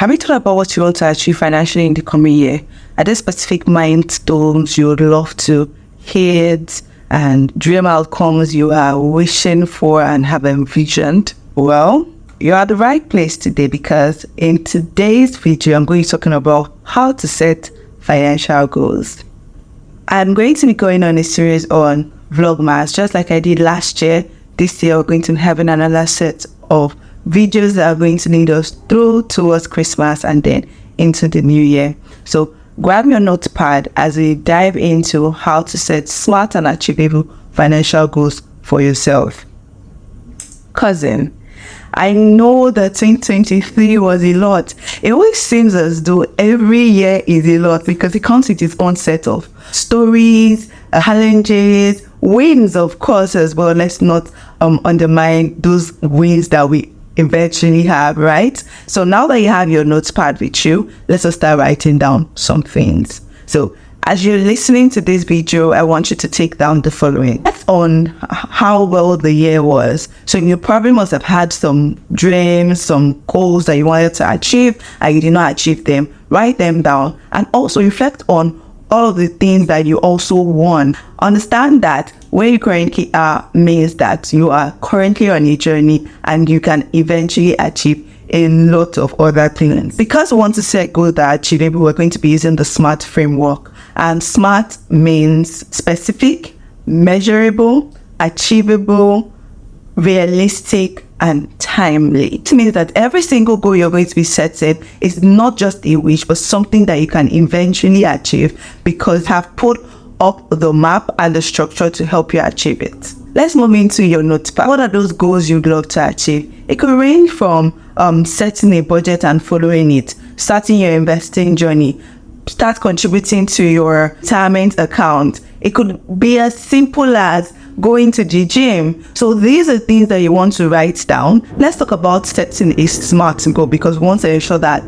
Have you thought about what you want to achieve financially in the coming year? Are there specific milestones you would love to hit and dream outcomes you are wishing for and have envisioned? Well, you're at the right place today, because in today's video, I'm going to be talking about how to set financial goals. I'm going to be going on a series on Vlogmas, just like I did last year. This year, we're going to be having another set of videos that are going to lead us through towards Christmas and then into the new year. So grab your notepad as we dive into how to set smart and achievable financial goals for yourself. Cousin, I know that 2023 was a lot. It always seems as though every year is a lot because it comes with its own set of stories, challenges, wins, of course, as well. Let's not undermine those wins that we eventually have, right? So now that you have your notepad with you, let's just start writing down some things. So as you're listening to this video, I want you to take down the following. That's on how well the year was. So you probably must have had some dreams, some goals that you wanted to achieve and you did not achieve them. Write them down and also reflect on all of the things that you also won. Understand that where you currently are means that you are currently on a journey and you can eventually achieve a lot of other things. Because we want to set goals that are achievable, we're going to be using the SMART framework. And SMART means specific, measurable, achievable, realistic, and timely. It means that every single goal you're going to be setting is not just a wish, but something that you can eventually achieve because you have put up the map and the structure to help you achieve it. Let's move into your notepad. What are those goals you'd love to achieve? It could range from setting a budget and following it, starting your investing journey, start contributing to your retirement account. It could be as simple as going to the gym. So these are things that you want to write down. Let's talk about setting a SMART goal, because we want to ensure that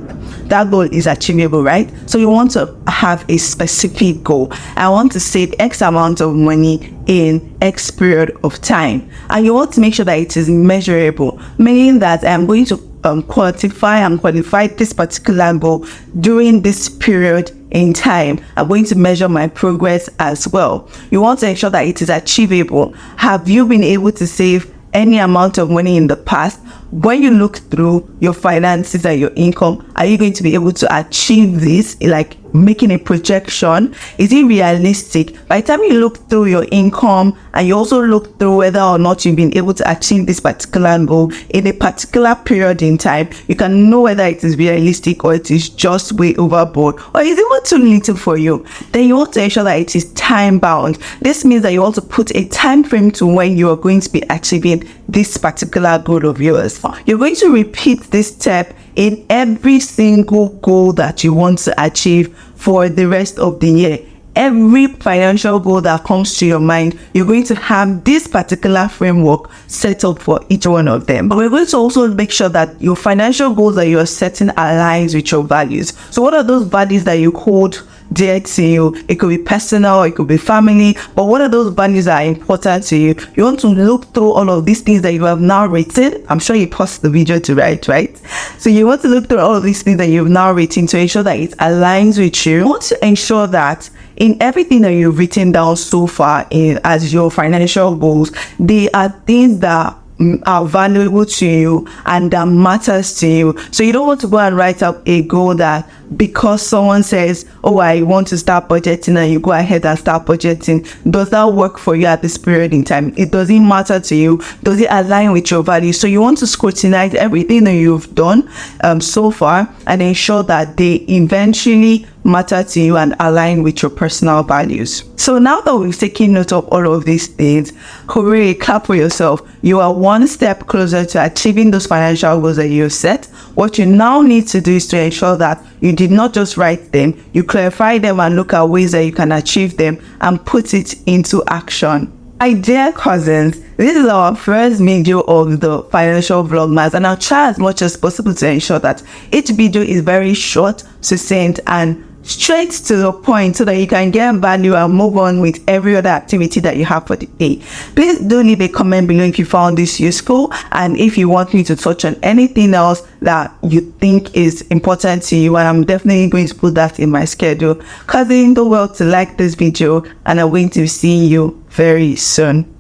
that goal is achievable, right? So you want to have a specific goal. I want to save X amount of money in X period of time. And you want to make sure that it is measurable, meaning that I'm going to quantify this particular goal during this period in time. I'm going to measure my progress as well. You want to ensure that it is achievable. Have you been able to save any amount of money in the past? When you look through your finances and your income, are you going to be able to achieve this? Like making a projection, is it realistic? By the time you look through your income and you also look through whether or not you've been able to achieve this particular goal in a particular period in time, you can know whether it is realistic or it is just way overboard or is it too little for you. Then you want to ensure that it is time bound. This means that you want to put a time frame to when you are going to be achieving this particular goal of yours. You're going to repeat this step in every single goal that you want to achieve for the rest of the year. Every financial goal that comes to your mind, you're going to have this particular framework set up for each one of them. But we're going to also make sure that your financial goals that you're setting aligns with your values. So what are those values that you hold dear to you? It could be personal, it could be family, but what are those values that are important to you? You want to look through all of these things that you have now written. I'm sure you paused the video to write, right? So you want to look through all of these things that you've now written to ensure that it aligns with you. You want to ensure that in everything that you've written down so far as your financial goals, they are things that are valuable to you and that matters to you. So you don't want to go and write up a goal that because someone says, oh, I want to start budgeting, and you go ahead and start budgeting. Does that work for you at this period in time? It doesn't matter to you. Does it align with your values? So you want to scrutinize everything that you've done so far and ensure that they eventually matter to you and align with your personal values. So now that we've taken note of all of these things, hooray, clap for yourself. You are one step closer to achieving those financial goals that you've set. What you now need to do is to ensure that you did not just write them, you clarify them and look at ways that you can achieve them and put it into action. My dear cousins, this is our first video of the financial Vlogmas, and I'll try as much as possible to ensure that each video is very short, succinct, and straight to the point so that you can get value and move on with every other activity that you have for the day. Please do leave a comment below if you found this useful, and if you want me to touch on anything else that you think is important to you, and I'm definitely going to put that in my schedule. Cousin, do well to like this video, and I'm going to see you very soon.